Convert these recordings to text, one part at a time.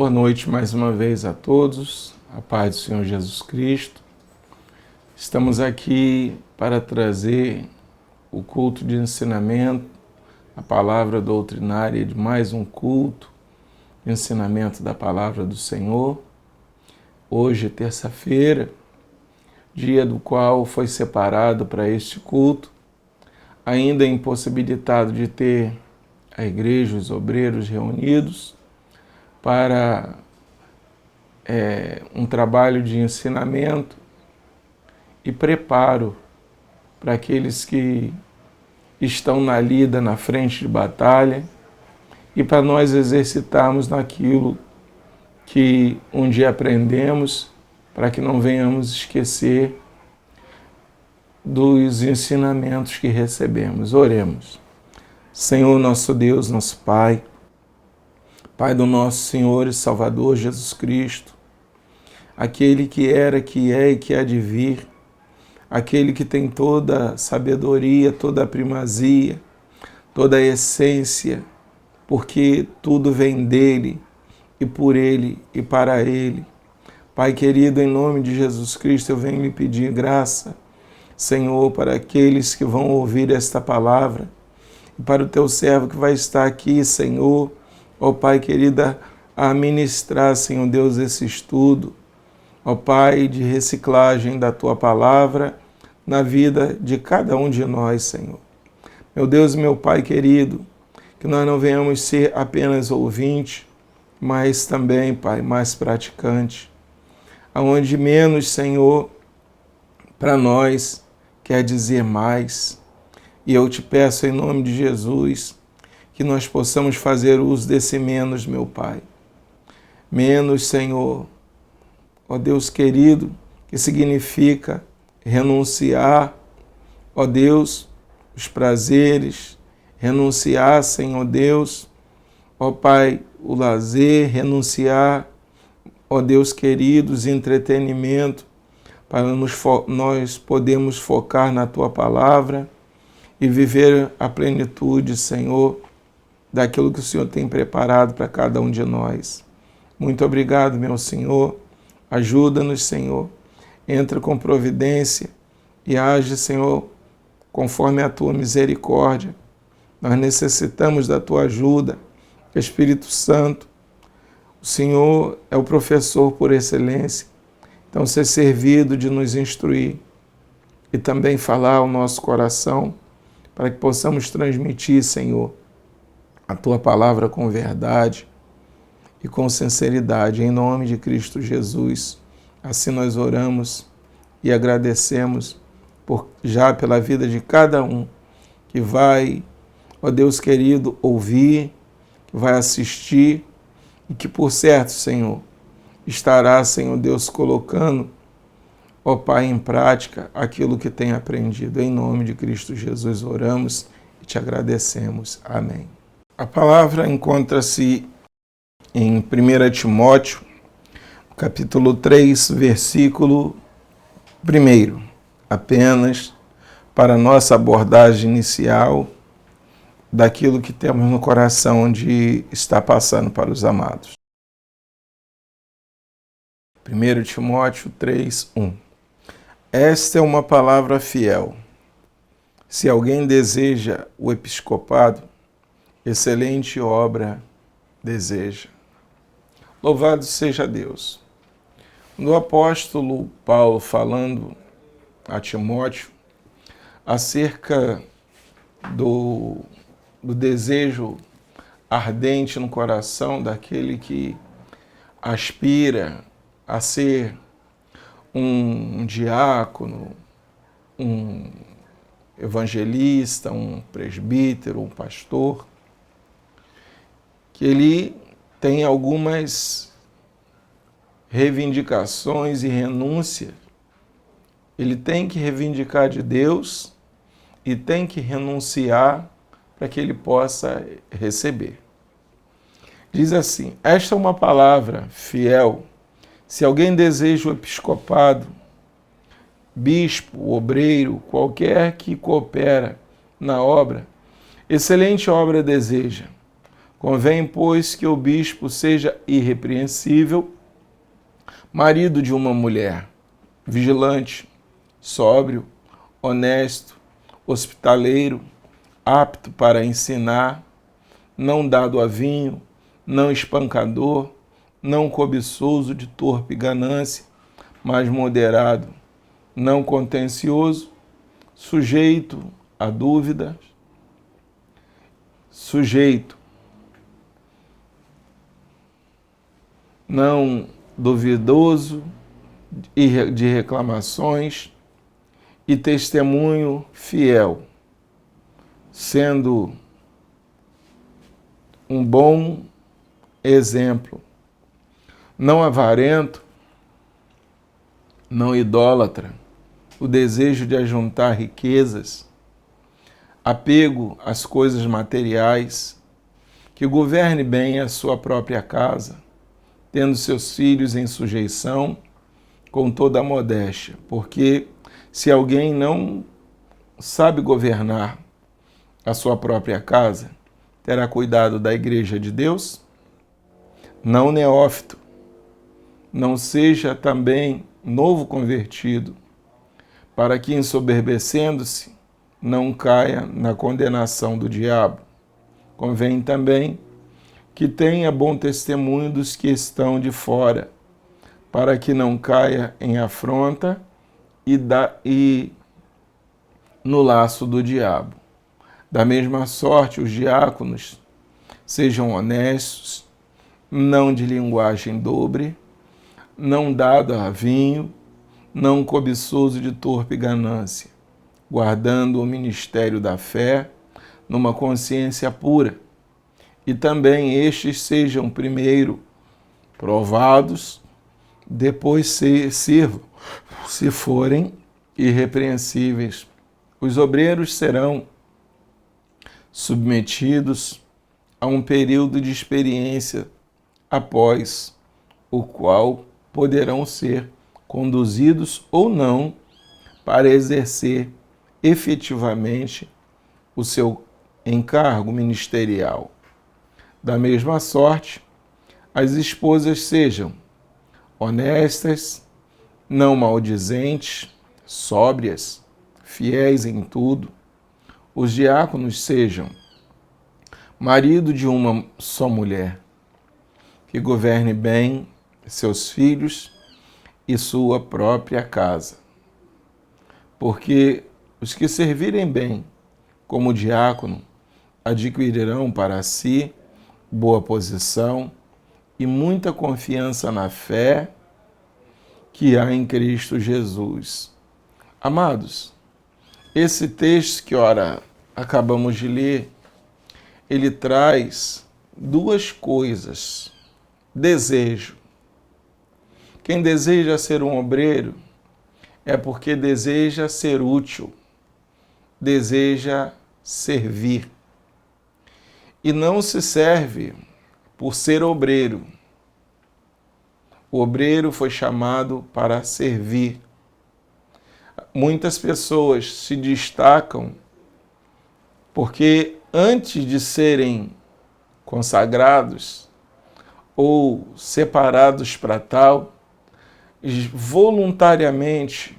Boa noite mais uma vez a todos, a paz do Senhor Jesus Cristo. Estamos aqui para trazer o culto de ensinamento, a palavra doutrinária de mais um culto de ensinamento da palavra do Senhor. Hoje, terça-feira, dia do qual foi separado para este culto, ainda impossibilitado de ter a igreja, os obreiros reunidos, para um trabalho de ensinamento e preparo para aqueles que estão na lida, na frente de batalha, e para nós exercitarmos naquilo que um dia aprendemos, para que não venhamos esquecer dos ensinamentos que recebemos. Oremos. Senhor, nosso Deus, nosso Pai, Pai do nosso Senhor e Salvador Jesus Cristo, aquele que era, que é e que há de vir, aquele que tem toda a sabedoria, toda a primazia, toda a essência, porque tudo vem dele e por ele e para ele. Pai querido, em nome de Jesus Cristo, eu venho lhe pedir graça, Senhor, para aqueles que vão ouvir esta palavra e para o teu servo que vai estar aqui, Senhor, ó Pai querida, a ministrar, Senhor Deus, esse estudo, ó Pai, de reciclagem da Tua Palavra na vida de cada um de nós, Senhor. Meu Deus e meu Pai querido, que nós não venhamos ser apenas ouvinte, mas também, Pai, mais praticante, aonde menos, Senhor, para nós quer dizer mais. E eu te peço em nome de Jesus, que nós possamos fazer uso desse menos, meu Pai. Menos, Senhor, ó Deus querido, que significa renunciar, ó Deus, os prazeres, renunciar, Senhor Deus, ó Pai, o lazer, renunciar, ó Deus querido, os entretenimento, para nós podermos focar na Tua Palavra e viver a plenitude, Senhor, daquilo que o Senhor tem preparado para cada um de nós. Muito obrigado, meu Senhor. Ajuda-nos, Senhor. Entra com providência e age, Senhor, conforme a Tua misericórdia. Nós necessitamos da Tua ajuda. Espírito Santo, o Senhor é o professor por excelência. Então, ser servido de nos instruir e também falar ao nosso coração para que possamos transmitir, Senhor, a Tua Palavra com verdade e com sinceridade, em nome de Cristo Jesus. Assim nós oramos e agradecemos já pela vida de cada um que vai, ó Deus querido, ouvir, que vai assistir e que, por certo, Senhor, estará, Senhor Deus, colocando, ó Pai, em prática aquilo que tem aprendido. Em nome de Cristo Jesus oramos e te agradecemos. Amém. A palavra encontra-se em 1 Timóteo, capítulo 3, versículo 1, apenas para nossa abordagem inicial daquilo que temos no coração de estar passando para os amados. 1 Timóteo 3, 1. Esta é uma palavra fiel. Se alguém deseja o episcopado, excelente obra deseja. Louvado seja Deus. No apóstolo Paulo falando a Timóteo acerca do desejo ardente no coração daquele que aspira a ser um diácono, um evangelista, um presbítero, um pastor, que ele tem algumas reivindicações e renúncias. Ele tem que reivindicar de Deus e tem que renunciar para que ele possa receber. Diz assim: esta é uma palavra fiel. Se alguém deseja o episcopado, bispo, obreiro, qualquer que coopera na obra, excelente obra deseja. Convém, pois, que o bispo seja irrepreensível, marido de uma mulher, vigilante, sóbrio, honesto, hospitaleiro, apto para ensinar, não dado a vinho, não espancador, não cobiçoso de torpe ganância, mas moderado, não contencioso, sujeito a dúvidas, não duvidoso de reclamações e testemunho fiel, sendo um bom exemplo, não avarento, não idólatra, o desejo de ajuntar riquezas, apego às coisas materiais, que governe bem a sua própria casa, tendo seus filhos em sujeição com toda a modéstia, porque se alguém não sabe governar a sua própria casa, terá cuidado da igreja de Deus? Não neófito, não seja também novo convertido, para que, ensoberbecendo-se, não caia na condenação do diabo. Convém também que tenha bom testemunho dos que estão de fora, para que não caia em afronta e no laço do diabo. Da mesma sorte, os diáconos sejam honestos, não de linguagem dobre, não dado a vinho, não cobiçoso de torpe ganância, guardando o ministério da fé numa consciência pura. E também estes sejam primeiro provados, depois sirvam, se forem irrepreensíveis. Os obreiros serão submetidos a um período de experiência, após o qual poderão ser conduzidos ou não para exercer efetivamente o seu encargo ministerial. Da mesma sorte, as esposas sejam honestas, não maldizentes, sóbrias, fiéis em tudo. Os diáconos sejam marido de uma só mulher, que governe bem seus filhos e sua própria casa. Porque os que servirem bem como diácono adquirirão para si boa posição e muita confiança na fé que há em Cristo Jesus. Amados, esse texto que ora acabamos de ler, ele traz duas coisas. Desejo. Quem deseja ser um obreiro é porque deseja ser útil, deseja servir. E não se serve por ser obreiro. O obreiro foi chamado para servir. Muitas pessoas se destacam porque antes de serem consagrados ou separados para tal, voluntariamente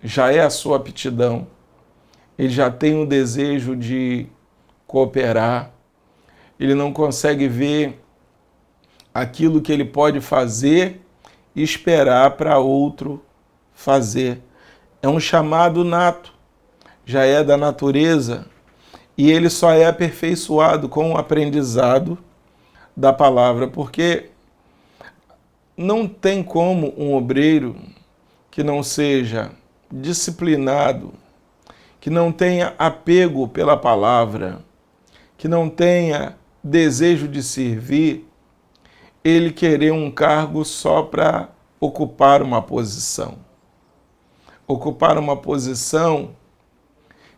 já é a sua aptidão. Ele já tem o desejo de cooperar. Ele não consegue ver aquilo que ele pode fazer e esperar para outro fazer. É um chamado nato, já é da natureza, e ele só é aperfeiçoado com o aprendizado da palavra, porque não tem como um obreiro que não seja disciplinado, que não tenha apego pela palavra, que não tenha desejo de servir, ele querer um cargo só para ocupar uma posição. Ocupar uma posição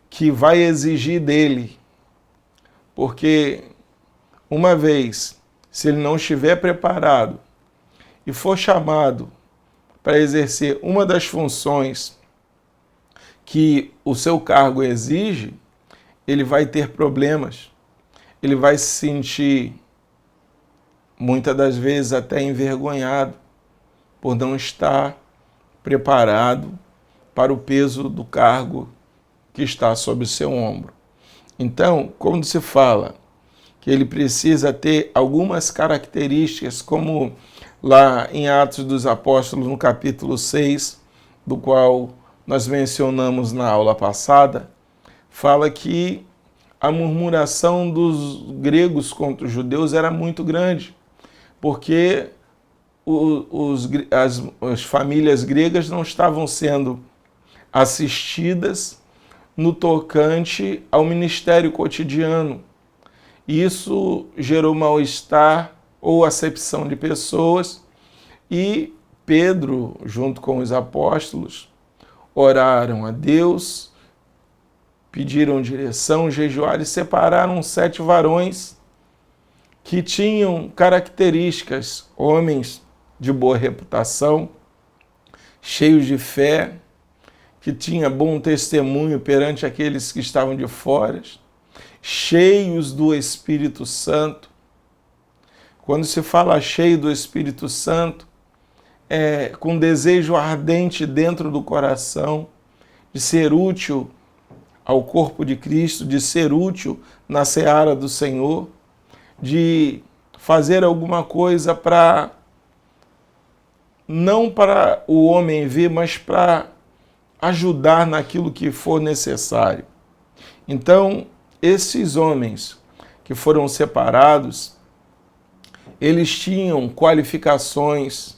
que vai exigir dele, porque uma vez, se ele não estiver preparado e for chamado para exercer uma das funções que o seu cargo exige, ele vai ter problemas, ele vai se sentir muitas das vezes até envergonhado por não estar preparado para o peso do cargo que está sobre o seu ombro. Então, quando se fala que ele precisa ter algumas características, como lá em Atos dos Apóstolos, no capítulo 6, do qual nós mencionamos na aula passada, fala que a murmuração dos gregos contra os judeus era muito grande, porque as famílias gregas não estavam sendo assistidas no tocante ao ministério cotidiano. Isso gerou mal-estar ou acepção de pessoas, e Pedro, junto com os apóstolos, oraram a Deus, pediram direção, jejuaram e separaram 7 varões que tinham características, homens de boa reputação, cheios de fé, que tinha bom testemunho perante aqueles que estavam de fora, cheios do Espírito Santo. Quando se fala cheio do Espírito Santo, é com desejo ardente dentro do coração de ser útil ao corpo de Cristo, de ser útil na seara do Senhor, de fazer alguma coisa para, não para o homem ver, mas para ajudar naquilo que for necessário. Então, esses homens que foram separados, eles tinham qualificações,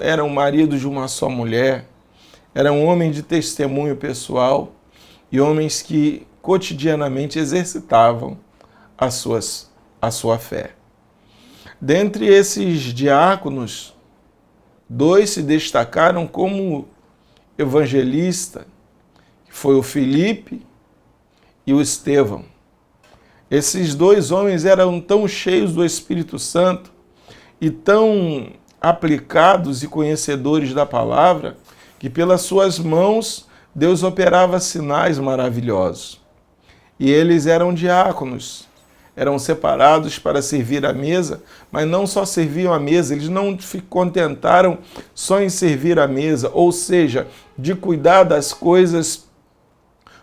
eram maridos de uma só mulher, eram homens de testemunho pessoal e homens que cotidianamente exercitavam a sua fé. Dentre esses diáconos, 2 se destacaram como evangelista, que foi o Filipe e o Estevão. Esses 2 homens eram tão cheios do Espírito Santo e tão aplicados e conhecedores da palavra, que pelas suas mãos Deus operava sinais maravilhosos. E eles eram diáconos, eram separados para servir à mesa, mas não só serviam à mesa, eles não se contentaram só em servir à mesa, ou seja, de cuidar das coisas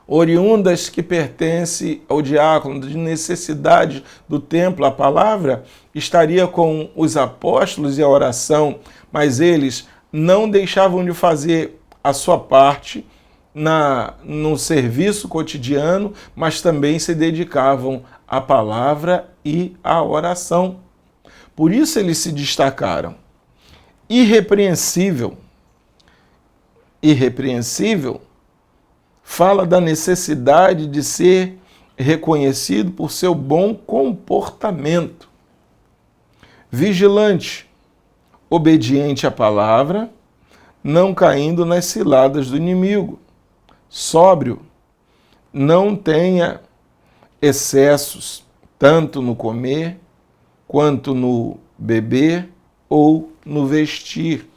oriundas que pertencem ao diácono, de necessidade do templo. A palavra estaria com os apóstolos e a oração, mas eles não deixavam de fazer a sua parte no serviço cotidiano, mas também se dedicavam à palavra e à oração. Por isso eles se destacaram. Irrepreensível fala da necessidade de ser reconhecido por seu bom comportamento. Vigilante, obediente à palavra, não caindo nas ciladas do inimigo. Sóbrio, não tenha excessos, tanto no comer, quanto no beber ou no vestir.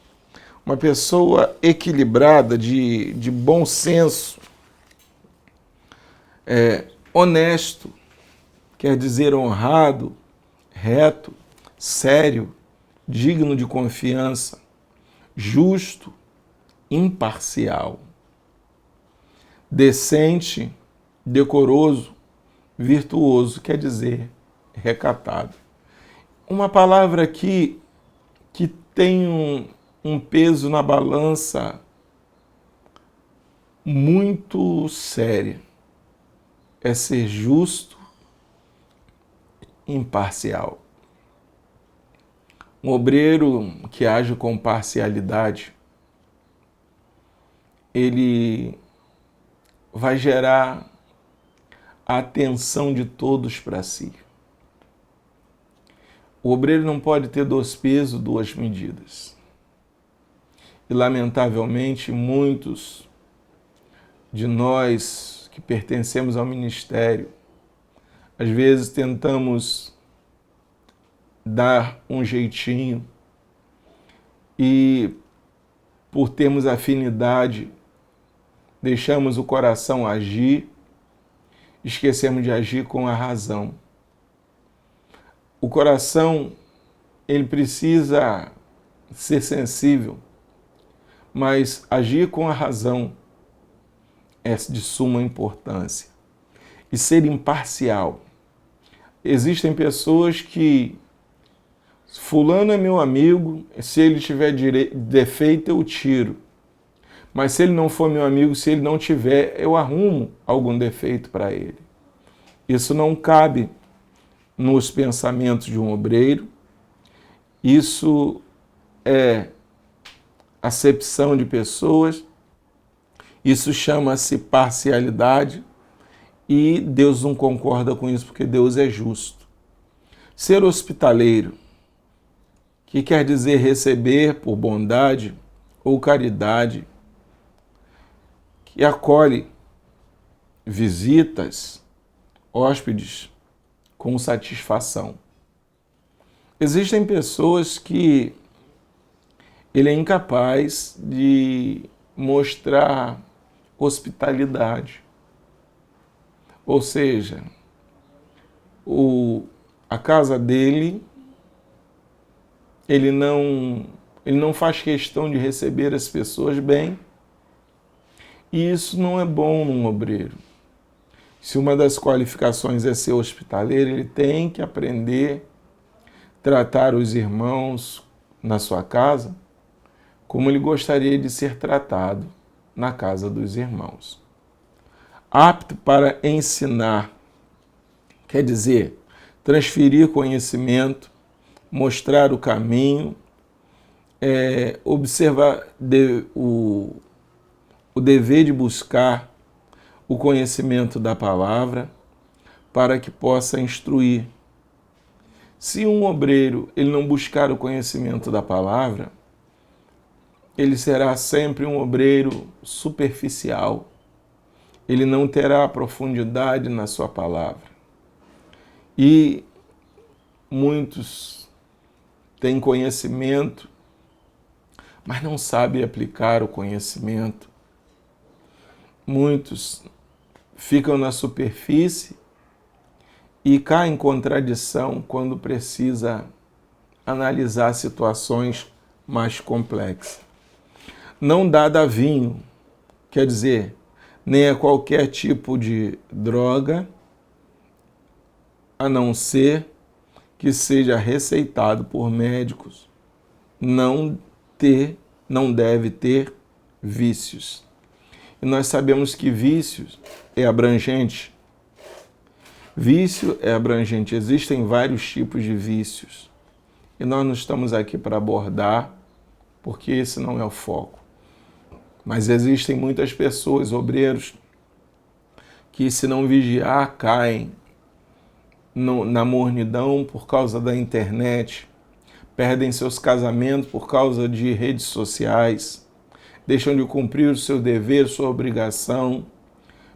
Uma pessoa equilibrada, de bom senso, honesto, quer dizer honrado, reto, sério, digno de confiança, justo, imparcial, decente, decoroso, virtuoso, quer dizer recatado. Uma palavra aqui que tem um peso na balança muito sério. É ser justo, imparcial. Um obreiro que age com parcialidade, ele vai gerar a atenção de todos para si. O obreiro não pode ter 2 pesos, 2 medidas. E, lamentavelmente, muitos de nós que pertencemos ao ministério, às vezes tentamos dar um jeitinho e, por termos afinidade, deixamos o coração agir, esquecemos de agir com a razão. o coração, ele precisa ser sensível, mas agir com a razão é de suma importância. E ser imparcial. Existem pessoas que, fulano é meu amigo, se ele tiver defeito eu tiro. Mas se ele não for meu amigo, se ele não tiver, eu arrumo algum defeito para ele. Isso não cabe nos pensamentos de um obreiro. Isso é acepção de pessoas. Isso chama-se parcialidade. E Deus não concorda com isso porque Deus é justo. Ser hospitaleiro, que quer dizer receber por bondade ou caridade, que acolhe visitas, hóspedes com satisfação. Existem pessoas que ele é incapaz de mostrar hospitalidade. Ou seja, a casa dele, ele não faz questão de receber as pessoas bem. E isso não é bom num obreiro. Se uma das qualificações é ser hospitaleiro, ele tem que aprender a tratar os irmãos na sua casa como ele gostaria de ser tratado na casa dos irmãos. Apto para ensinar, quer dizer, transferir conhecimento, mostrar o caminho, observar o dever de buscar o conhecimento da palavra para que possa instruir. Se um obreiro ele não buscar o conhecimento da palavra, ele será sempre um obreiro superficial. Ele não terá profundidade na sua palavra. E muitos têm conhecimento, mas não sabem aplicar o conhecimento. Muitos ficam na superfície e caem em contradição quando precisa analisar situações mais complexas. Não dá vinho, quer dizer, nem a qualquer tipo de droga, a não ser que seja receitado por médicos, não deve ter vícios. E nós sabemos que vícios é abrangente. Vício é abrangente. Existem vários tipos de vícios. E nós não estamos aqui para abordar, porque esse não é o foco. Mas existem muitas pessoas, obreiros, que se não vigiar, caem na mornidão por causa da internet, perdem seus casamentos por causa de redes sociais, deixam de cumprir o seu dever, sua obrigação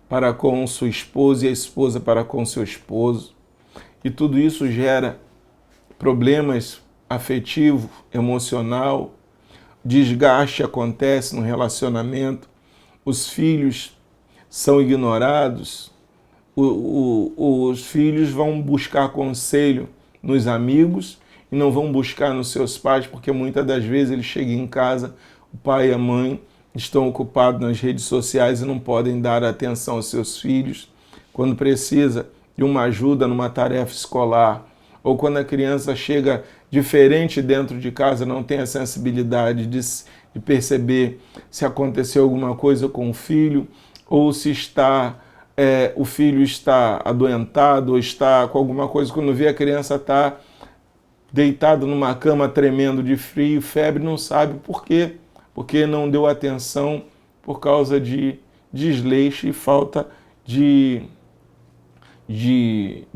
para com sua esposa e a esposa para com seu esposo. E tudo isso gera problemas afetivo, emocional, desgaste acontece no relacionamento, os filhos são ignorados, os filhos vão buscar conselho nos amigos e não vão buscar nos seus pais, porque muitas das vezes eles chegam em casa, o pai e a mãe estão ocupados nas redes sociais e não podem dar atenção aos seus filhos quando precisa de uma ajuda numa tarefa escolar, ou quando a criança chega diferente dentro de casa, não tem a sensibilidade de perceber se aconteceu alguma coisa com o filho, ou se o filho está adoentado, ou está com alguma coisa, quando vê a criança está deitado numa cama tremendo de frio, febre, não sabe por quê, porque não deu atenção por causa de desleixo e falta de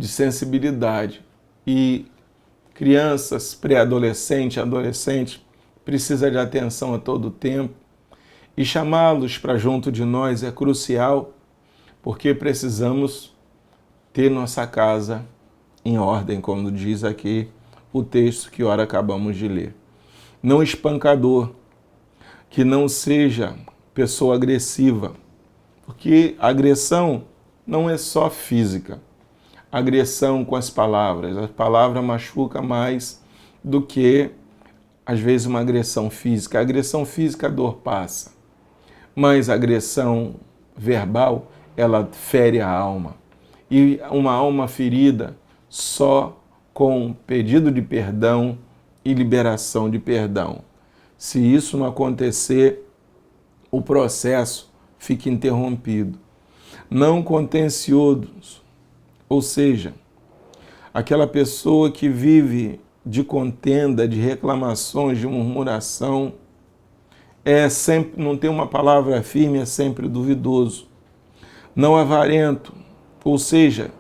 sensibilidade. E crianças, pré-adolescentes, adolescentes, precisam de atenção a todo tempo. E chamá-los para junto de nós é crucial, porque precisamos ter nossa casa em ordem, como diz aqui o texto que ora acabamos de ler. Não espancador, que não seja pessoa agressiva, porque a agressão não é só física. agressão com as palavras. A palavra machuca mais do que, às vezes, uma agressão física. A agressão física, a dor passa. Mas a agressão verbal, ela fere a alma. E uma alma ferida só com pedido de perdão e liberação de perdão. Se isso não acontecer, o processo fica interrompido. Não contenciosos, ou seja, aquela pessoa que vive de contenda, de reclamações, de murmuração, sempre, não tem uma palavra firme, é sempre duvidoso. Não avarento, ou seja,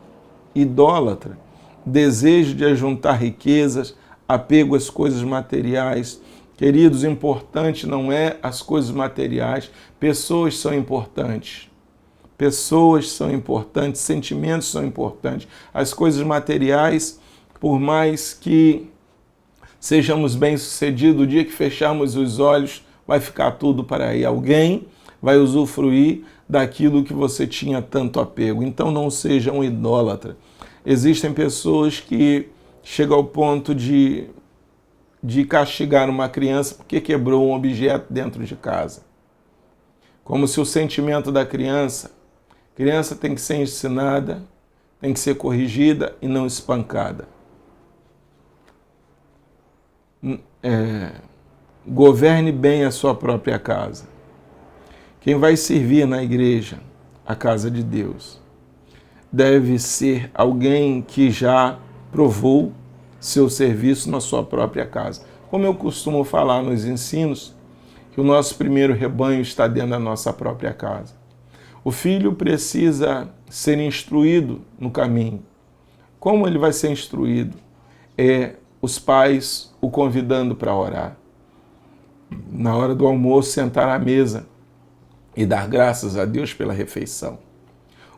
idólatra, desejo de ajuntar riquezas, apego às coisas materiais. Queridos, importante não é as coisas materiais, pessoas são importantes. Pessoas são importantes, sentimentos são importantes. As coisas materiais, por mais que sejamos bem-sucedidos, o dia que fecharmos os olhos, vai ficar tudo para aí. Alguém vai usufruir daquilo que você tinha tanto apego. Então não seja um idólatra. Existem pessoas que chegam ao ponto de castigar uma criança porque quebrou um objeto dentro de casa. Como se o sentimento da criança tem que ser ensinada, tem que ser corrigida e não espancada. Governe bem a sua própria casa. Quem vai servir na igreja, a casa de Deus, deve ser alguém que já provou seu serviço na sua própria casa. Como eu costumo falar nos ensinos, que o nosso primeiro rebanho está dentro da nossa própria casa. O filho precisa ser instruído no caminho. Como ele vai ser instruído? Os pais o convidando para orar. Na hora do almoço, sentar à mesa e dar graças a Deus pela refeição.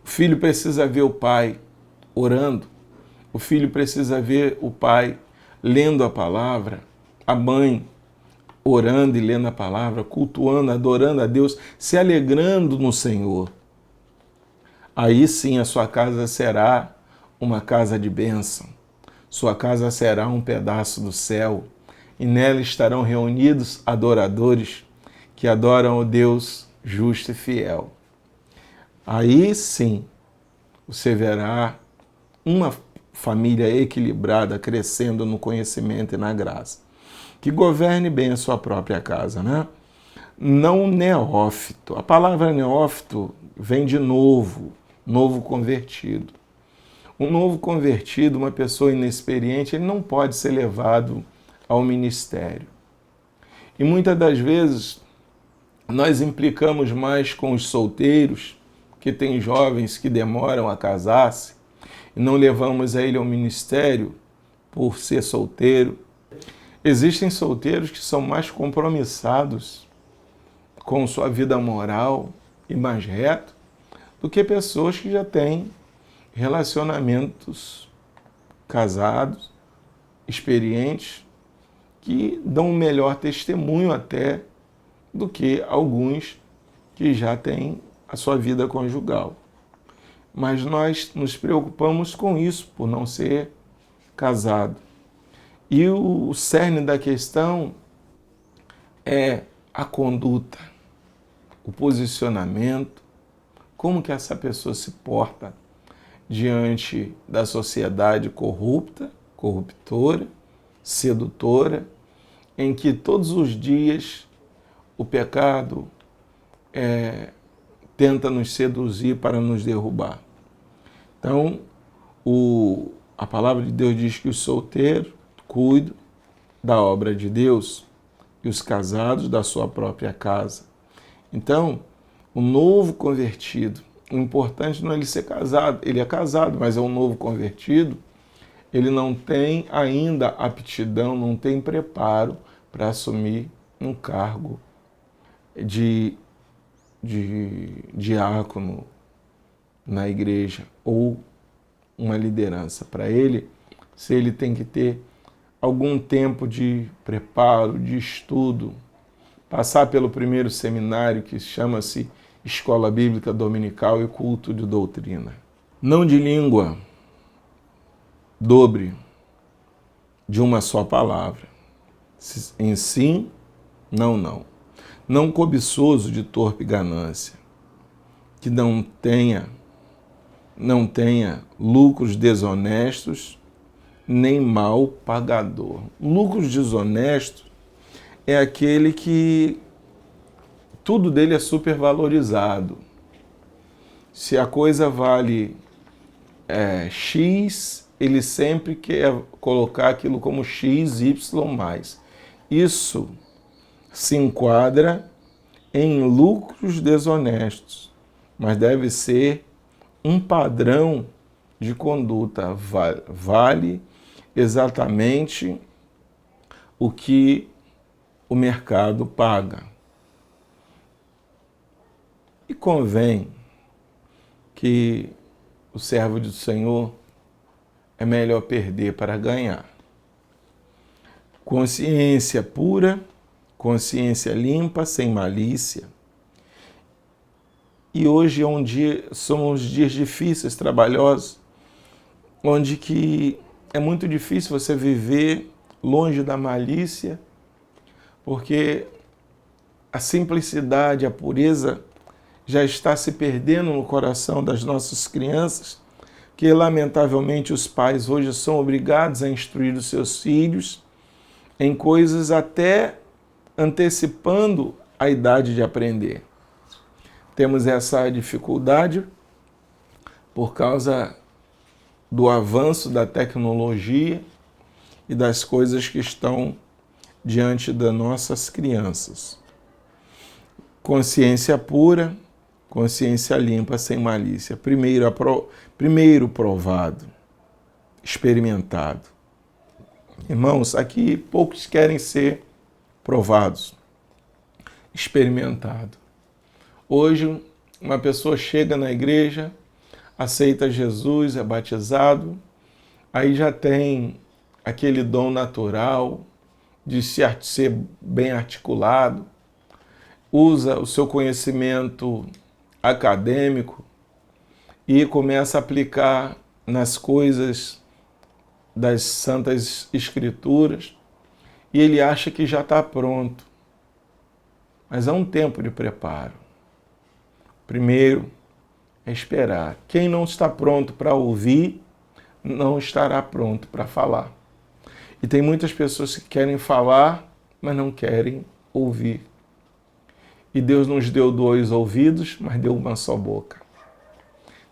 O filho precisa ver o pai orando. O filho precisa ver o pai lendo a palavra, a mãe orando e lendo a palavra, cultuando, adorando a Deus, se alegrando no Senhor. Aí sim a sua casa será uma casa de bênção. Sua casa será um pedaço do céu e nela estarão reunidos adoradores que adoram o Deus justo e fiel. Aí sim você verá uma família equilibrada, crescendo no conhecimento e na graça. Que governe bem a sua própria casa, né? Não neófito. A palavra neófito vem de novo convertido. Um novo convertido, uma pessoa inexperiente, ele não pode ser levado ao ministério. E muitas das vezes nós implicamos mais com os solteiros, que tem jovens que demoram a casar-se, e não levamos a ele ao ministério por ser solteiro. Existem solteiros que são mais compromissados com sua vida moral e mais reto do que pessoas que já têm relacionamentos casados, experientes, que dão um melhor testemunho até do que alguns que já têm a sua vida conjugal. Mas nós nos preocupamos com isso, por não ser casado. E o cerne da questão é a conduta, o posicionamento, como que essa pessoa se porta diante da sociedade corrupta, corruptora, sedutora, em que todos os dias o pecado tenta nos seduzir para nos derrubar. Então, a palavra de Deus diz que os solteiros cuidam da obra de Deus e os casados da sua própria casa. Então, o novo convertido, o importante não é ele ser casado, ele é casado, mas é um novo convertido, ele não tem ainda aptidão, não tem preparo para assumir um cargo de diácono na igreja ou uma liderança. Para ele, se ele tem que ter algum tempo de preparo, de estudo, passar pelo primeiro seminário que chama-se Escola Bíblica Dominical e Culto de Doutrina. Não de língua, dobre de uma só palavra. Em sim, não, não. Não cobiçoso de torpe ganância, que não tenha lucros desonestos, nem mal pagador. Lucros desonestos é aquele que tudo dele é supervalorizado. Se a coisa vale X, ele sempre quer colocar aquilo como X, Y+. Isso se enquadra em lucros desonestos, mas deve ser um padrão de conduta. Vale exatamente o que o mercado paga. E convém que o servo do Senhor é melhor perder para ganhar. Consciência pura, consciência limpa, sem malícia. E hoje são uns dias difíceis, trabalhosos, onde que é muito difícil você viver longe da malícia, porque a simplicidade, a pureza já está se perdendo no coração das nossas crianças, que lamentavelmente os pais hoje são obrigados a instruir os seus filhos em coisas até antecipando a idade de aprender. Temos essa dificuldade por causa do avanço da tecnologia e das coisas que estão diante das nossas crianças. Consciência pura, consciência limpa, sem malícia. Primeiro provado, experimentado. Irmãos, aqui poucos querem ser provados, experimentados. Hoje, uma pessoa chega na igreja, aceita Jesus, é batizado, aí já tem aquele dom natural de ser bem articulado, usa o seu conhecimento acadêmico e começa a aplicar nas coisas das Santas Escrituras e ele acha que já está pronto. Mas há um tempo de preparo. Primeiro é esperar. Quem não está pronto para ouvir, não estará pronto para falar. E tem muitas pessoas que querem falar, mas não querem ouvir. E Deus nos deu 2 ouvidos, mas deu uma só boca.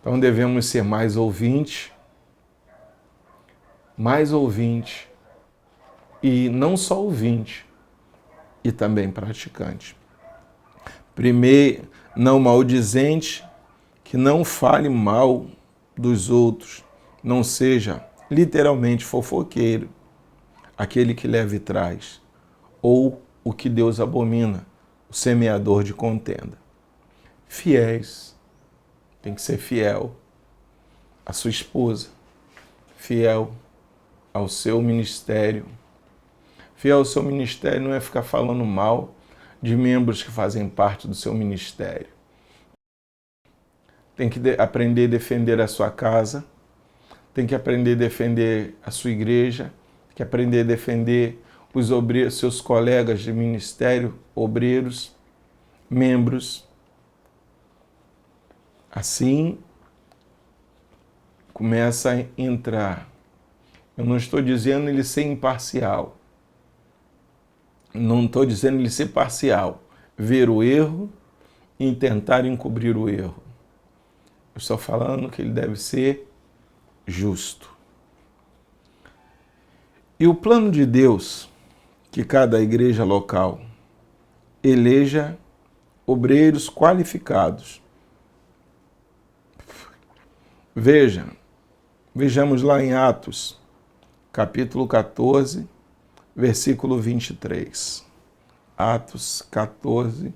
Então devemos ser mais ouvintes, e não só ouvinte, e também praticante. Primeiro, não maldizente, que não fale mal dos outros, não seja literalmente fofoqueiro, aquele que leva e traz, ou o que Deus abomina, o semeador de contenda. Fiéis, tem que ser fiel à sua esposa, fiel ao seu ministério. Fiel ao seu ministério não é ficar falando mal de membros que fazem parte do seu ministério. Tem que aprender a defender a sua casa, tem que aprender a defender a sua igreja, tem que aprender a defender os obreiros, seus colegas de ministério, obreiros, membros. Assim, começa a entrar. Eu não estou dizendo ele ser imparcial. Não estou dizendo ele ser parcial. Ver o erro e tentar encobrir o erro. Eu estou falando que ele deve ser justo. E o plano de Deus, que cada igreja local eleja obreiros qualificados. Vejamos lá em Atos, capítulo 14, versículo 23. Atos 14,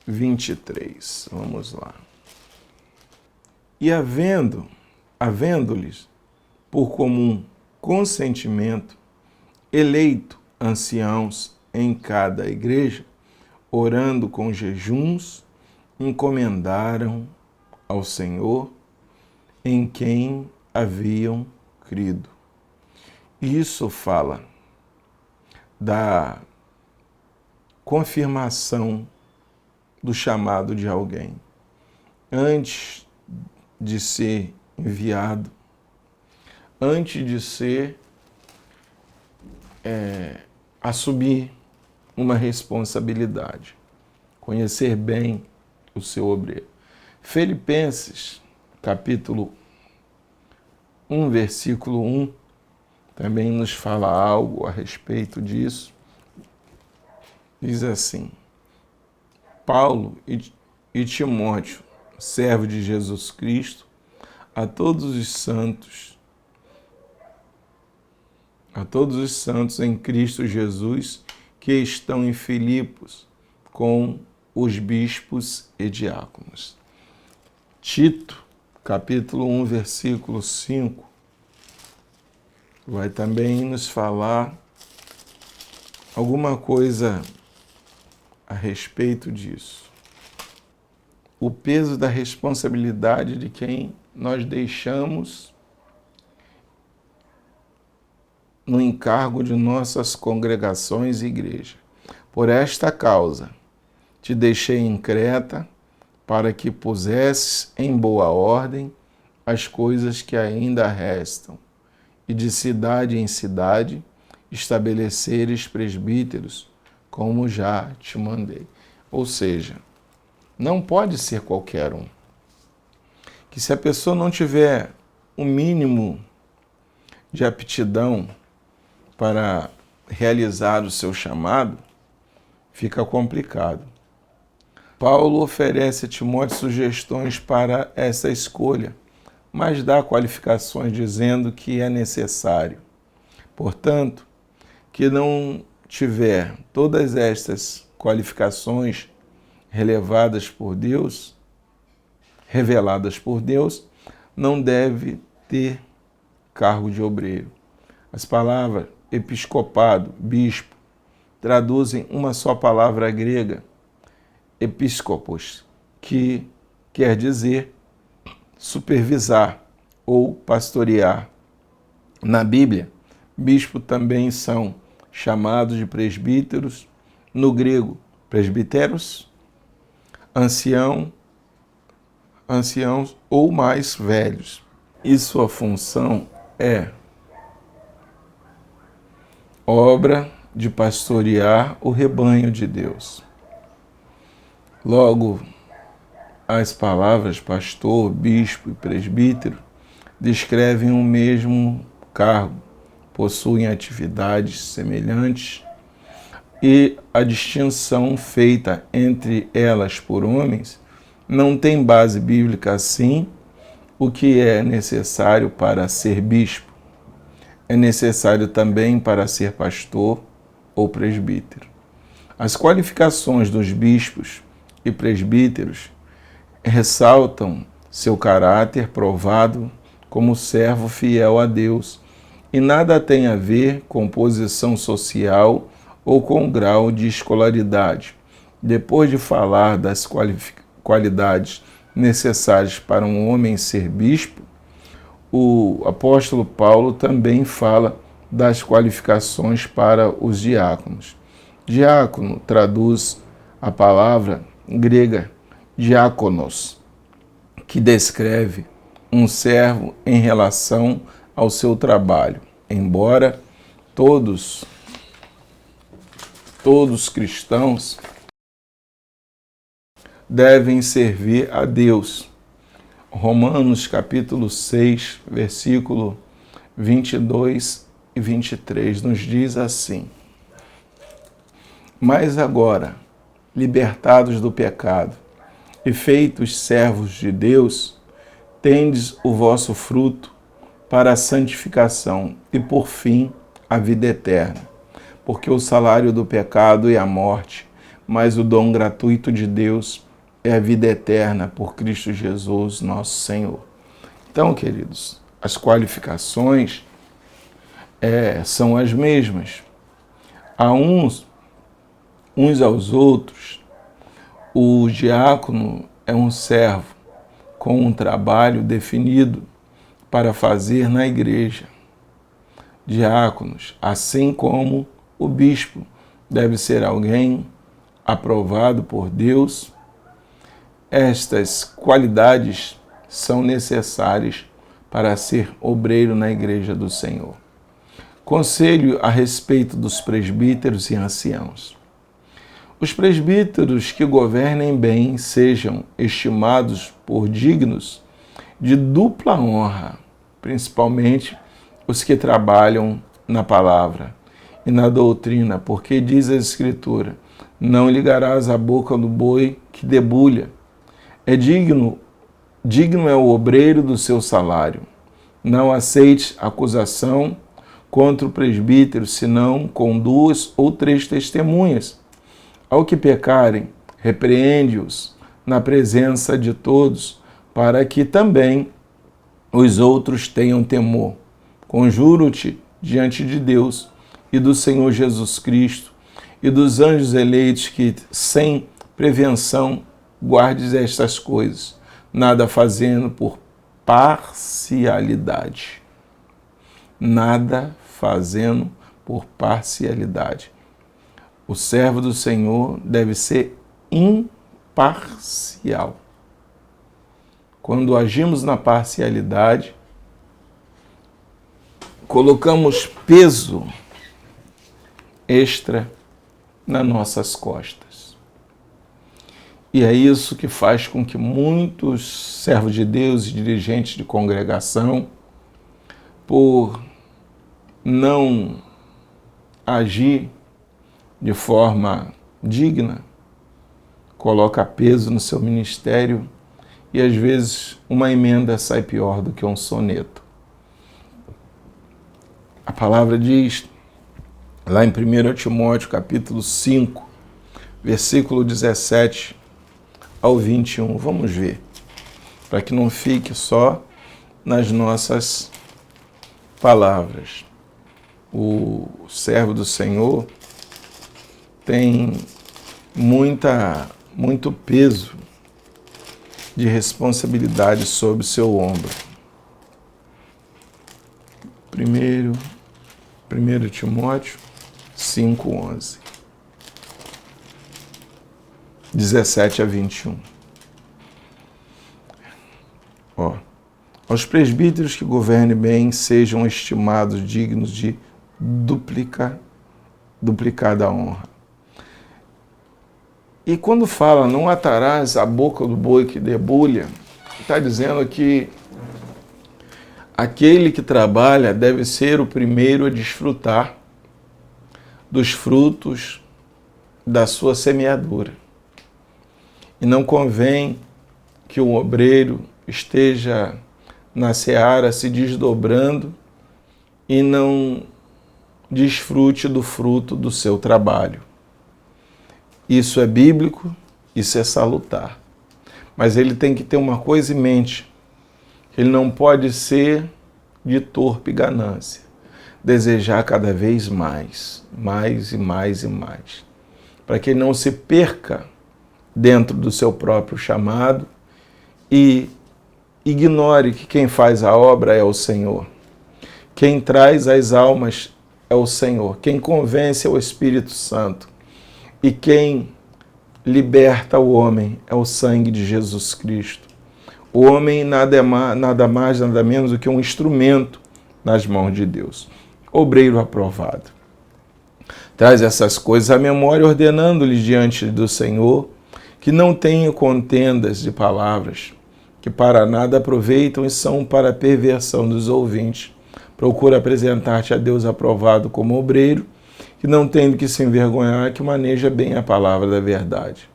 23. Vamos lá. E havendo-lhes por comum consentimento, eleito anciãos em cada igreja, orando com jejuns, encomendaram ao Senhor em quem haviam crido. Isso fala da confirmação do chamado de alguém. Antes de ser enviado, antes de assumir uma responsabilidade, conhecer bem o seu obreiro. Filipenses, capítulo 1, versículo 1, também nos fala algo a respeito disso. Diz assim: Paulo e Timóteo, servo de Jesus Cristo, a todos os santos em Cristo Jesus que estão em Filipos, com os bispos e diáconos. Tito, capítulo 1, versículo 5, vai também nos falar alguma coisa a respeito disso. O peso da responsabilidade de quem nós deixamos no encargo de nossas congregações e igreja. Por esta causa, te deixei em Creta, para que pusesses em boa ordem as coisas que ainda restam, e de cidade em cidade estabeleceres presbíteros, como já te mandei. Ou seja, não pode ser qualquer um. Que se a pessoa não tiver o mínimo de aptidão para realizar o seu chamado, fica complicado. Paulo oferece a Timóteo sugestões para essa escolha, mas dá qualificações dizendo que é necessário. Portanto, que não tiver todas estas qualificações reveladas por Deus, não deve ter cargo de obreiro. As palavras episcopado, bispo, traduzem uma só palavra grega, episkopos, que quer dizer supervisar ou pastorear. Na Bíblia, bispo também são chamados de presbíteros, no grego, presbíteros, anciãos ou mais velhos. E sua função é obra de pastorear o rebanho de Deus. Logo, as palavras pastor, bispo e presbítero descrevem o mesmo cargo, possuem atividades semelhantes e a distinção feita entre elas por homens não tem base bíblica assim. O que é necessário para ser bispo é necessário também para ser pastor ou presbítero. As qualificações dos bispos e presbíteros ressaltam seu caráter provado como servo fiel a Deus e nada tem a ver com posição social ou com grau de escolaridade. Depois de falar das qualidades necessárias para um homem ser bispo, o apóstolo Paulo também fala das qualificações para os diáconos. Diácono traduz a palavra grega diákonos, que descreve um servo em relação ao seu trabalho, embora todos cristãos devem servir a Deus. Romanos capítulo 6, versículo 22 e 23 nos diz assim: Mas agora, libertados do pecado e feitos servos de Deus, tendes o vosso fruto para a santificação e, por fim, a vida eterna. Porque o salário do pecado é a morte, mas o dom gratuito de Deus é a vida eterna por Cristo Jesus, nosso Senhor. Então, queridos, as qualificações são as mesmas. Há uns aos outros. O diácono é um servo com um trabalho definido para fazer na igreja. diáconos, assim como o bispo deve ser alguém aprovado por Deus. Estas qualidades são necessárias para ser obreiro na igreja do Senhor. Conselho a respeito dos presbíteros e anciãos. Os presbíteros que governem bem sejam estimados por dignos de dupla honra, principalmente os que trabalham na palavra e na doutrina, porque diz a Escritura: não ligarás a boca do boi que debulha. Digno é o obreiro do seu salário. Não aceite acusação contra o presbítero, senão com 2 ou 3 testemunhas. Ao que pecarem, repreende-os na presença de todos, para que também os outros tenham temor. Conjuro-te diante de Deus e do Senhor Jesus Cristo e dos anjos eleitos que, sem prevenção, guardes estas coisas, nada fazendo por parcialidade. Nada fazendo por parcialidade. O servo do Senhor deve ser imparcial. Quando agimos na parcialidade, colocamos peso extra nas nossas costas. E é isso que faz com que muitos servos de Deus e dirigentes de congregação, por não agir de forma digna, coloca peso no seu ministério e às vezes uma emenda sai pior do que um soneto. A palavra diz, lá em 1 Timóteo capítulo 5, versículo 17 ao 21, vamos ver, para que não fique só nas nossas palavras. O servo do Senhor tem muito peso de responsabilidade sobre o seu ombro. 1 Timóteo 5:11, 17 a 21. Aos presbíteros que governem bem sejam estimados dignos de duplicada honra. E quando fala, não atarás a boca do boi que debulha, está dizendo que aquele que trabalha deve ser o primeiro a desfrutar dos frutos da sua semeadura. E não convém que o obreiro esteja na seara se desdobrando e não desfrute do fruto do seu trabalho. Isso é bíblico, isso é salutar. Mas ele tem que ter uma coisa em mente. Ele não pode ser de torpe ganância. Desejar cada vez mais e mais. Para que ele não se perca dentro do seu próprio chamado e ignore que quem faz a obra é o Senhor. Quem traz as almas é o Senhor. Quem convence é o Espírito Santo. E quem liberta o homem é o sangue de Jesus Cristo. O homem nada mais, nada menos do que um instrumento nas mãos de Deus. Obreiro aprovado. Traz essas coisas à memória, ordenando-lhes diante do Senhor que não tenham contendas de palavras, que para nada aproveitam e são para a perversão dos ouvintes. Procura apresentar-te a Deus aprovado como obreiro, que não tem de que se envergonhar, que maneja bem a palavra da verdade.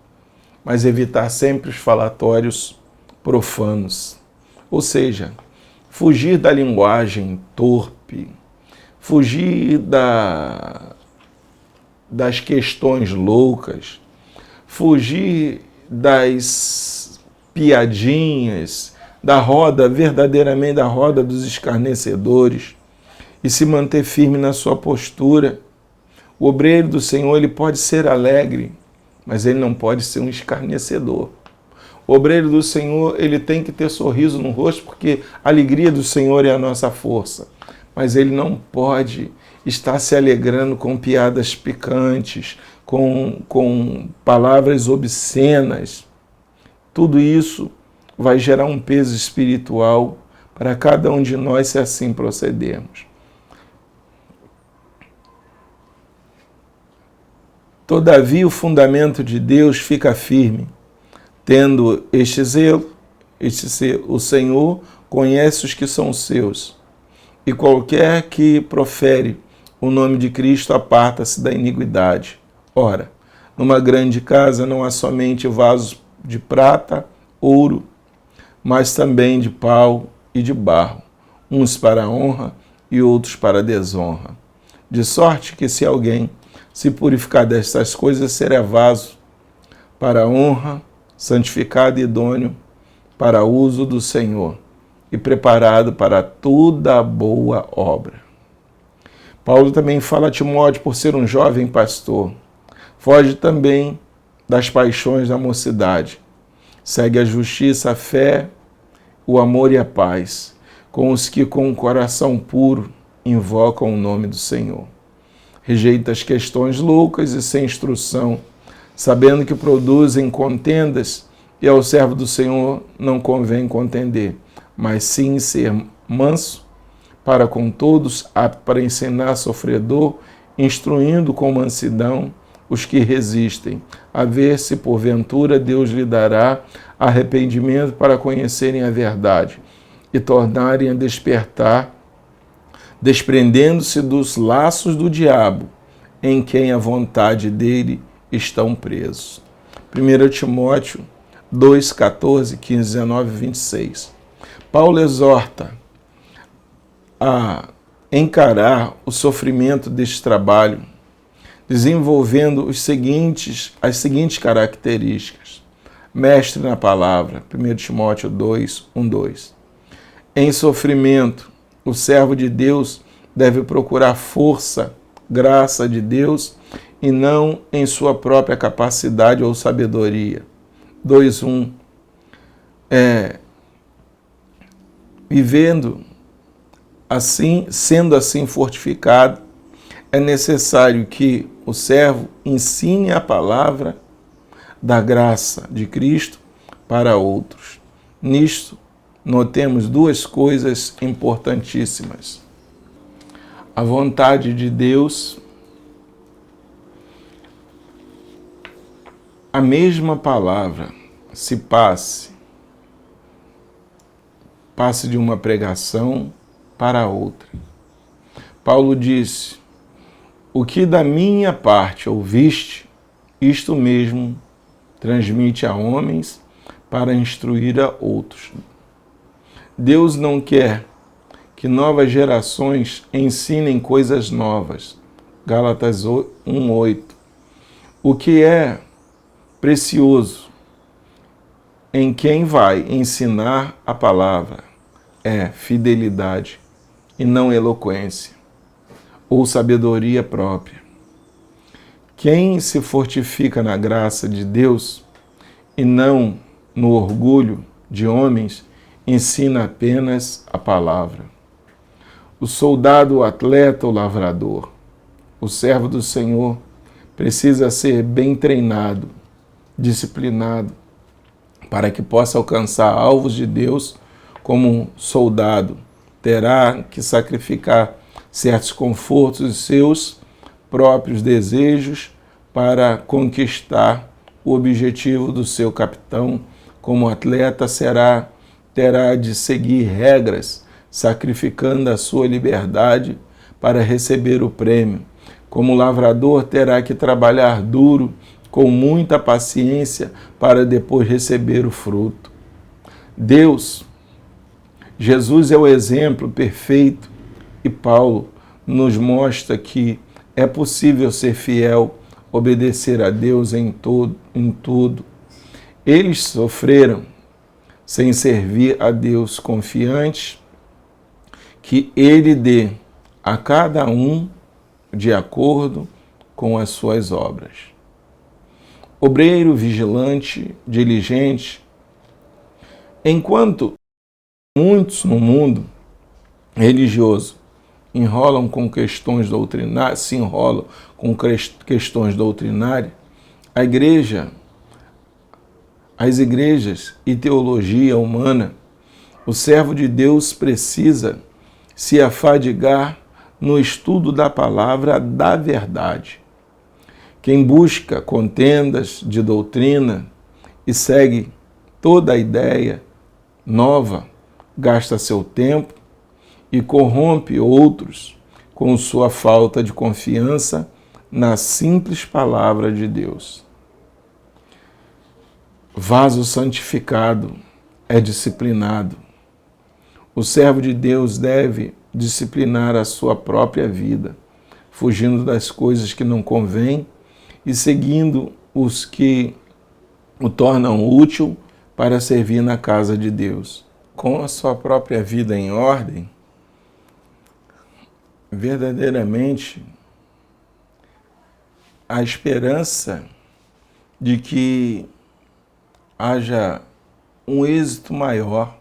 Mas evitar sempre os falatórios profanos. Ou seja, fugir da linguagem torpe, fugir das questões loucas, fugir das piadinhas, verdadeiramente da roda dos escarnecedores, e se manter firme na sua postura. O obreiro do Senhor, ele pode ser alegre, mas ele não pode ser um escarnecedor. O obreiro do Senhor, ele tem que ter sorriso no rosto, porque a alegria do Senhor é a nossa força. mas ele não pode estar se alegrando com piadas picantes, com palavras obscenas. Tudo isso vai gerar um peso espiritual para cada um de nós se assim procedermos. Todavia, o fundamento de Deus fica firme, tendo este zelo, o Senhor conhece os que são seus, e qualquer que profere o nome de Cristo aparta-se da iniquidade. Ora, numa grande casa não há somente vasos de prata, ouro, mas também de pau e de barro, uns para a honra e outros para a desonra. De sorte que se alguém se purificar destas coisas, será vaso para a honra, santificado e idôneo para uso do Senhor e preparado para toda boa obra. Paulo também fala a Timóteo, por ser um jovem pastor, foge também das paixões da mocidade, segue a justiça, a fé, o amor e a paz, com os que com o coração puro invocam o nome do Senhor. Rejeita as questões loucas e sem instrução, sabendo que produzem contendas, e ao servo do Senhor não convém contender, mas sim ser manso para com todos, apto para ensinar sofredor, instruindo com mansidão os que resistem, a ver se porventura Deus lhe dará arrependimento para conhecerem a verdade e tornarem a despertar, desprendendo-se dos laços do diabo, em quem a vontade dele estão presos. 1 Timóteo 2, 14, 15, 19 e 26. Paulo exorta a encarar o sofrimento deste trabalho, desenvolvendo as seguintes características. Mestre na palavra, 1 Timóteo 2, 1, 2. Em sofrimento, o servo de Deus deve procurar força, graça de Deus, e não em sua própria capacidade ou sabedoria. 2:1. Vivendo assim, sendo assim fortificado, é necessário que o servo ensine a palavra da graça de Cristo para outros. Nisto, notemos duas coisas importantíssimas. A vontade de Deus, a mesma palavra se passe de uma pregação para outra. Paulo disse: o que da minha parte ouviste, isto mesmo transmite a homens para instruir a outros. Deus não quer que novas gerações ensinem coisas novas. Gálatas 1:8. O que é precioso em quem vai ensinar a palavra é fidelidade e não eloquência ou sabedoria própria. Quem se fortifica na graça de Deus e não no orgulho de homens, ensina apenas a palavra. O soldado, o atleta, o lavrador, o servo do Senhor precisa ser bem treinado, disciplinado, para que possa alcançar alvos de Deus. Como um soldado terá que sacrificar certos confortos e seus próprios desejos para conquistar o objetivo do seu capitão. Como atleta terá de seguir regras, sacrificando a sua liberdade para receber o prêmio. Como lavrador terá que trabalhar duro, com muita paciência, para depois receber o fruto. Jesus é o exemplo perfeito e Paulo nos mostra que é possível ser fiel, obedecer a Deus em tudo. Eles sofreram sem servir a Deus, confiantes que Ele dê a cada um de acordo com as suas obras. Obreiro, vigilante, diligente. Enquanto muitos no mundo religioso enrolam com questões doutrinárias, se enrolam com questões doutrinárias, as igrejas e teologia humana, o servo de Deus precisa se afadigar no estudo da palavra da verdade. Quem busca contendas de doutrina e segue toda a ideia nova, gasta seu tempo e corrompe outros com sua falta de confiança na simples palavra de Deus. Vaso santificado é disciplinado. O servo de Deus deve disciplinar a sua própria vida, fugindo das coisas que não convêm e seguindo os que o tornam útil para servir na casa de Deus. Com a sua própria vida em ordem, verdadeiramente a esperança de que haja um êxito maior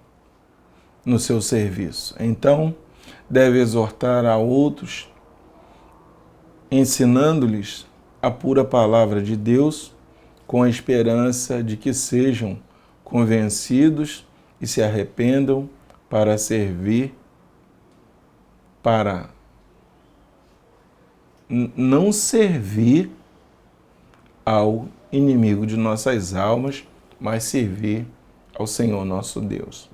no seu serviço. Então, deve exortar a outros, ensinando-lhes a pura palavra de Deus, com a esperança de que sejam convencidos e se arrependam para servir, para não servir ao inimigo de nossas almas, mas servir ao Senhor nosso Deus.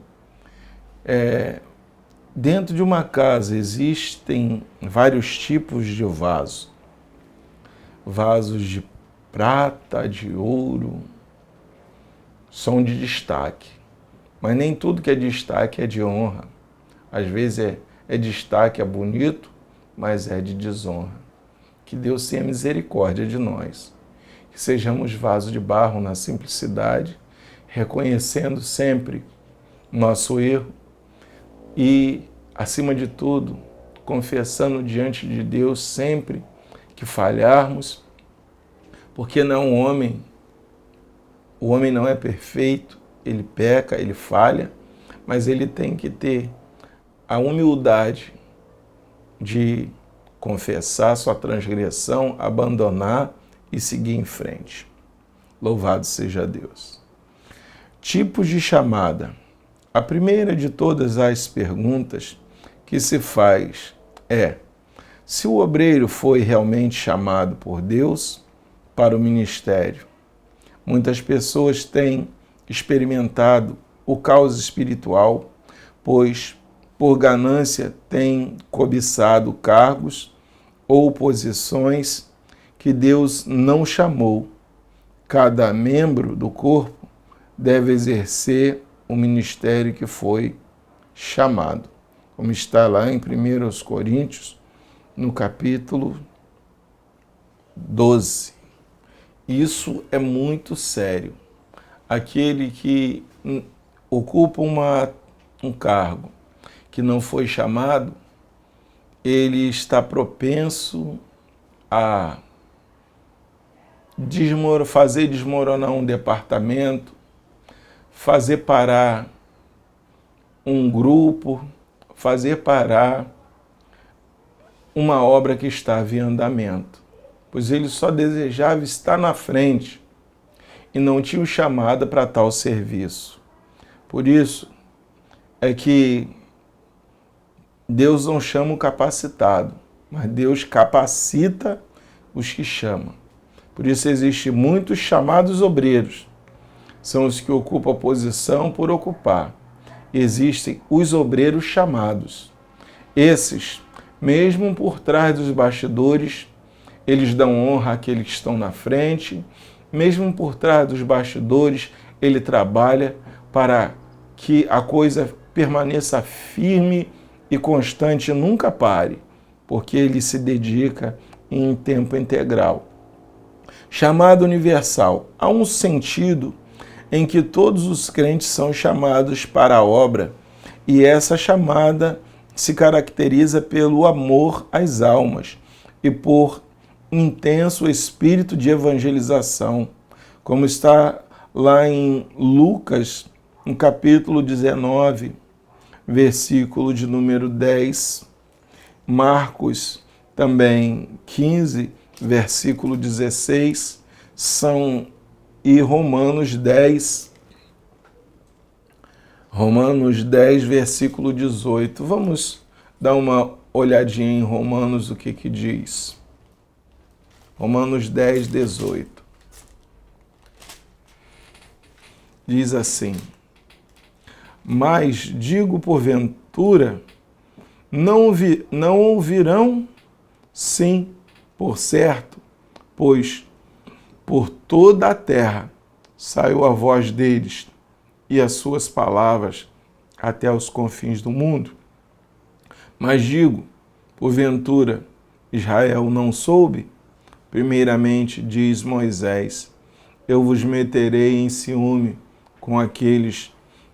Dentro de uma casa existem vários tipos de vasos. Vasos de prata, de ouro, são de destaque. Mas nem tudo que é destaque é de honra. Às vezes é destaque, é bonito, mas é de desonra. Que Deus tenha misericórdia de nós. Que sejamos vasos de barro na simplicidade, reconhecendo sempre nosso erro e, acima de tudo, confessando diante de Deus sempre que falharmos, porque o homem não é perfeito, ele peca, ele falha, mas ele tem que ter a humildade de confessar sua transgressão, abandonar e seguir em frente. Louvado seja Deus. Tipos de chamada. A primeira de todas as perguntas que se faz é: se o obreiro foi realmente chamado por Deus para o ministério? Muitas pessoas têm experimentado o caos espiritual, pois, por ganância, têm cobiçado cargos ou posições que Deus não chamou. Cada membro do corpo deve exercer o ministério que foi chamado. Como está lá em 1 Coríntios, no capítulo 12. Isso é muito sério. Aquele que ocupa um cargo que não foi chamado, ele está propenso a fazer desmoronar um departamento, fazer parar um grupo, fazer parar uma obra que estava em andamento, pois ele só desejava estar na frente e não tinha o chamado para tal serviço. Por isso é que Deus não chama o capacitado, mas Deus capacita os que chamam. Por isso existem muitos chamados obreiros, são os que ocupam a posição por ocupar. Existem os obreiros chamados. Esses, mesmo por trás dos bastidores, eles dão honra àqueles que estão na frente. Mesmo por trás dos bastidores, ele trabalha para que a coisa permaneça firme e constante, nunca pare, porque ele se dedica em tempo integral. Chamado universal. Há um sentido em que todos os crentes são chamados para a obra, e essa chamada se caracteriza pelo amor às almas e por intenso espírito de evangelização, como está lá em Lucas, no capítulo 19, versículo de número 10. Marcos também 15, versículo 16, e Romanos 10, versículo 18. Vamos dar uma olhadinha em Romanos, o que diz. Romanos 10, 18. Diz assim: mas digo porventura, não ouvirão, sim, por certo, pois por toda a terra saiu a voz deles e as suas palavras até os confins do mundo. Mas digo, porventura, Israel não soube? Primeiramente, diz Moisés, eu vos meterei em ciúme com aqueles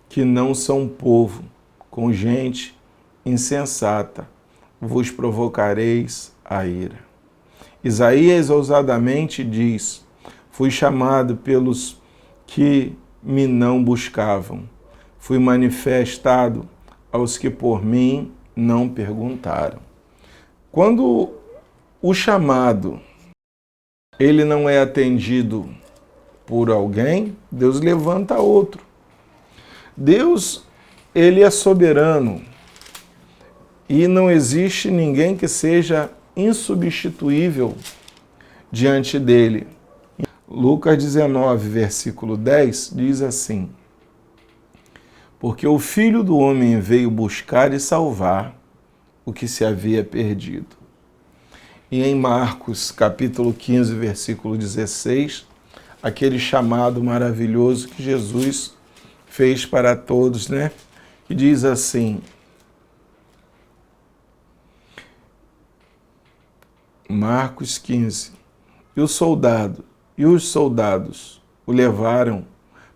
que não são povo, com gente insensata, vos provocareis a ira. Isaías ousadamente diz, fui chamado pelos que me não buscavam, fui manifestado aos que por mim não perguntaram. Quando o chamado ele não é atendido por alguém, Deus levanta outro. Deus, ele é soberano e não existe ninguém que seja insubstituível diante dele. Lucas 19, versículo 10, diz assim, porque o Filho do Homem veio buscar e salvar o que se havia perdido. E em Marcos, capítulo 15, versículo 16, aquele chamado maravilhoso que Jesus fez para todos, né? E diz assim, Marcos 15, e os soldados o levaram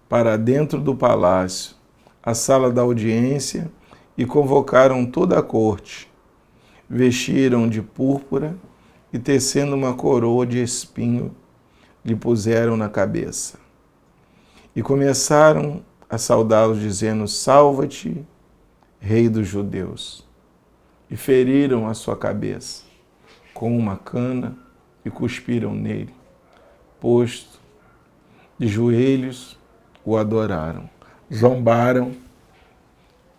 para dentro do palácio, a sala da audiência, e convocaram toda a corte. Vestiram de púrpura e, tecendo uma coroa de espinho, lhe puseram na cabeça. E começaram a saudá-lo, dizendo, salva-te, Rei dos Judeus. E feriram a sua cabeça com uma cana e cuspiram nele. Posto de joelhos, o adoraram. Zombaram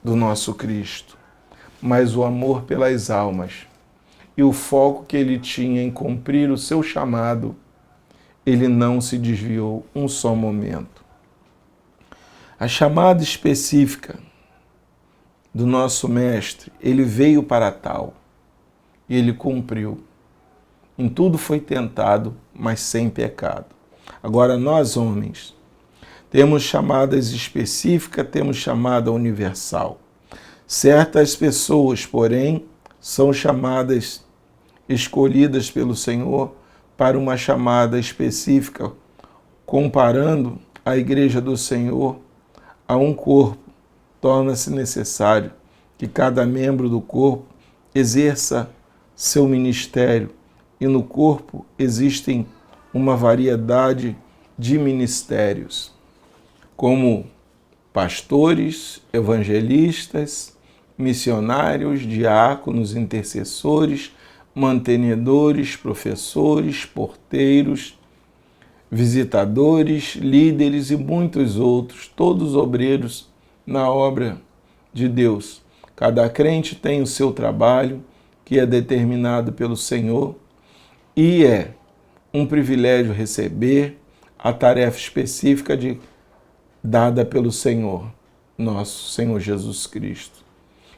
do nosso Cristo. Mas o amor pelas almas e o foco que ele tinha em cumprir o seu chamado, ele não se desviou um só momento. A chamada específica do nosso Mestre, ele veio para tal e ele cumpriu. Em tudo foi tentado, mas sem pecado. Agora nós, homens, temos chamadas específicas, temos chamada universal. Certas pessoas, porém, são chamadas, escolhidas pelo Senhor para uma chamada específica, comparando a igreja do Senhor a um corpo. Torna-se necessário que cada membro do corpo exerça seu ministério, e no corpo existem uma variedade de ministérios, como pastores, evangelistas, missionários, diáconos, intercessores, mantenedores, professores, porteiros, visitadores, líderes e muitos outros, todos obreiros na obra de Deus. Cada crente tem o seu trabalho, que é determinado pelo Senhor, e é um privilégio receber a tarefa específica dada pelo Senhor, nosso Senhor Jesus Cristo.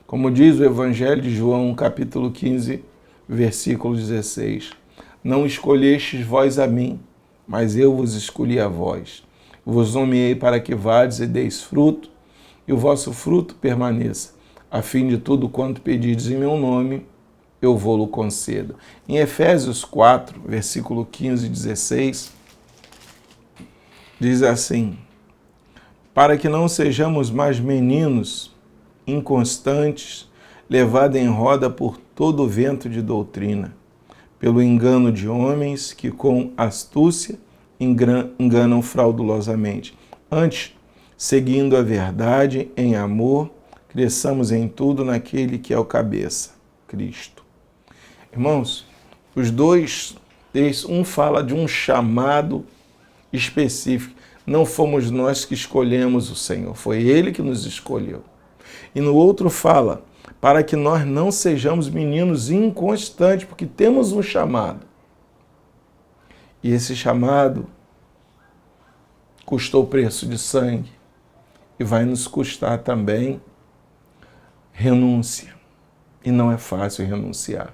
Como diz o Evangelho de João, capítulo 15, versículo 16, não escolhestes vós a mim, mas eu vos escolhi a vós. Vos nomeei para que vades e deis fruto, e o vosso fruto permaneça, a fim de tudo quanto pedides em meu nome, eu vou-lo concedo. Em Efésios 4, versículo 15 e 16, diz assim, para que não sejamos mais meninos inconstantes, levados em roda por todo o vento de doutrina, pelo engano de homens que com astúcia enganam fraudulosamente. Antes, seguindo a verdade em amor, cresçamos em tudo naquele que é o cabeça, Cristo. Irmãos, os dois textos, um fala de um chamado específico. Não fomos nós que escolhemos o Senhor, foi Ele que nos escolheu. E no outro fala, para que nós não sejamos meninos inconstantes, porque temos um chamado. E esse chamado custou preço de sangue e vai nos custar também renúncia. E não é fácil renunciar.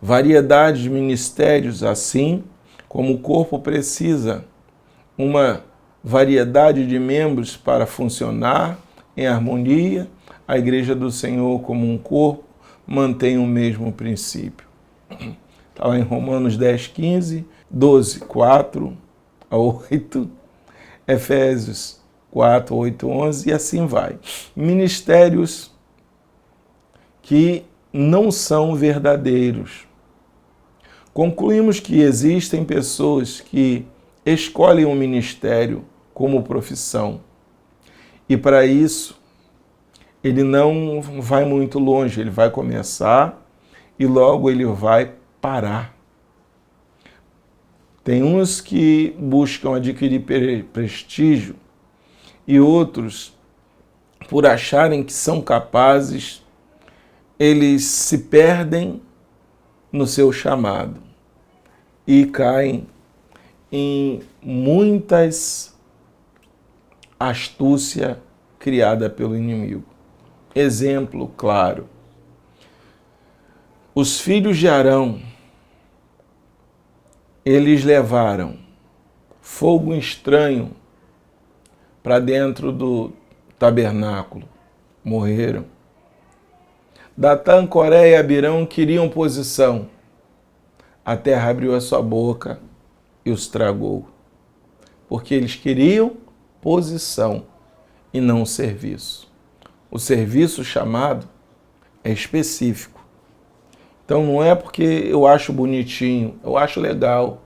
Variedade de ministérios, assim como o corpo precisa uma variedade de membros para funcionar em harmonia, a Igreja do Senhor, como um corpo, mantém o mesmo princípio. Está lá em Romanos 10, 15, 12, 4 a 8, Efésios 4, 8, 11 e assim vai. Ministérios que não são verdadeiros. Concluímos que existem pessoas que escolhem um ministério como profissão e para isso ele não vai muito longe, ele vai começar e logo ele vai parar. Tem uns que buscam adquirir prestígio e outros, por acharem que são capazes, eles se perdem no seu chamado e caem em muitas astúcia criada pelo inimigo. Exemplo claro. Os filhos de Arão, eles levaram fogo estranho para dentro do tabernáculo. Morreram. Datã, Coré e Abirão queriam posição. A terra abriu a sua boca e os tragou. Porque eles queriam posição e não serviço. O serviço chamado é específico. Então não é porque eu acho bonitinho, eu acho legal.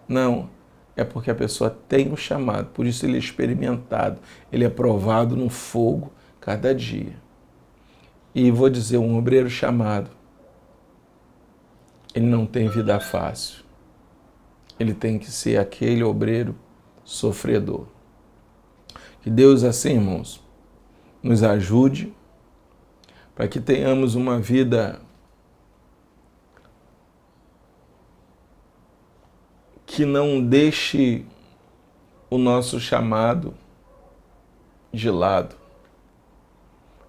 Não, é porque a pessoa tem um chamado. Por isso ele é experimentado, ele é provado no fogo cada dia. E vou dizer, um obreiro chamado, ele não tem vida fácil. Ele tem que ser aquele obreiro sofredor. Que Deus, assim, irmãos, nos ajude para que tenhamos uma vida que não deixe o nosso chamado de lado.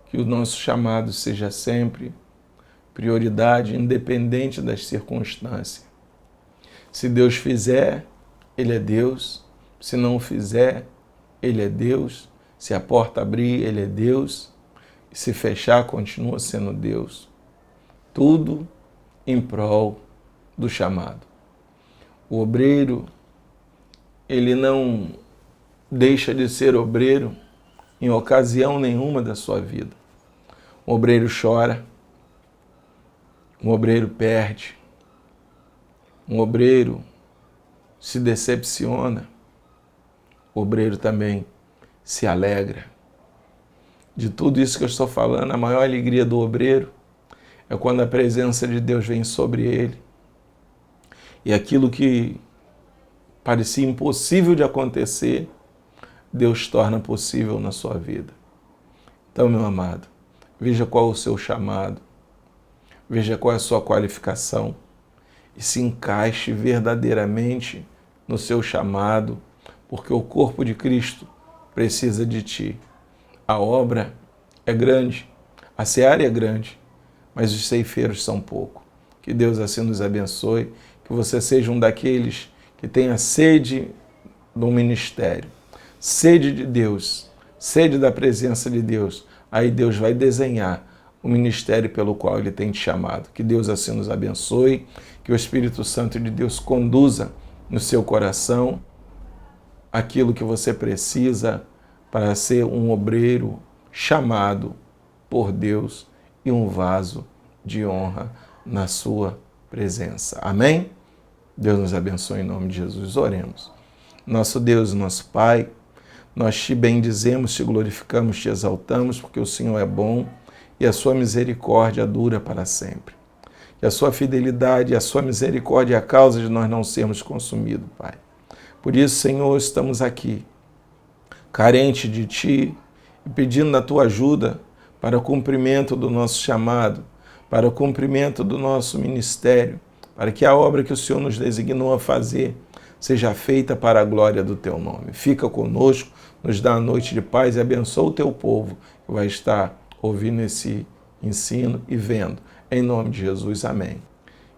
Que o nosso chamado seja sempre prioridade, independente das circunstâncias. Se Deus fizer, Ele é Deus. Se não fizer, Ele é Deus. Se a porta abrir, Ele é Deus. E se fechar, continua sendo Deus. Tudo em prol do chamado. O obreiro, ele não deixa de ser obreiro em ocasião nenhuma da sua vida. O obreiro chora, um obreiro perde, um obreiro se decepciona, o obreiro também se alegra. De tudo isso que eu estou falando, a maior alegria do obreiro é quando a presença de Deus vem sobre ele e aquilo que parecia impossível de acontecer, Deus torna possível na sua vida. Então, meu amado, veja qual é o seu chamado, veja qual é a sua qualificação e se encaixe verdadeiramente no seu chamado, porque o corpo de Cristo precisa de ti. A obra é grande, a seara é grande, mas os ceifeiros são poucos. Que Deus assim nos abençoe, que você seja um daqueles que tenha sede do ministério, sede de Deus, sede da presença de Deus. Aí Deus vai desenhar o ministério pelo qual Ele tem te chamado. Que Deus assim nos abençoe, que o Espírito Santo de Deus conduza no seu coração aquilo que você precisa para ser um obreiro chamado por Deus e um vaso de honra na sua presença. Amém? Deus nos abençoe em nome de Jesus. Oremos. Nosso Deus, nosso Pai, nós te bendizemos, te glorificamos, te exaltamos, porque o Senhor é bom e a sua misericórdia dura para sempre. e a sua fidelidade, e a sua misericórdia é a causa de nós não sermos consumidos, Pai. Por isso, Senhor, estamos aqui, carente de Ti, e pedindo a Tua ajuda para o cumprimento do nosso chamado, para o cumprimento do nosso ministério, para que a obra que o Senhor nos designou a fazer seja feita para a glória do Teu nome. Fica conosco, nos dá a noite de paz e abençoa o Teu povo que vai estar ouvindo esse ensino e vendo. Em nome de Jesus, amém.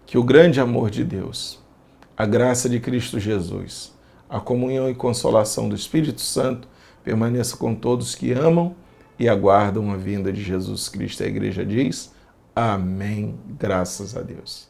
Que o grande amor de Deus, a graça de Cristo Jesus, a comunhão e consolação do Espírito Santo permaneça com todos que amam e aguardam a vinda de Jesus Cristo. A igreja diz, amém, graças a Deus.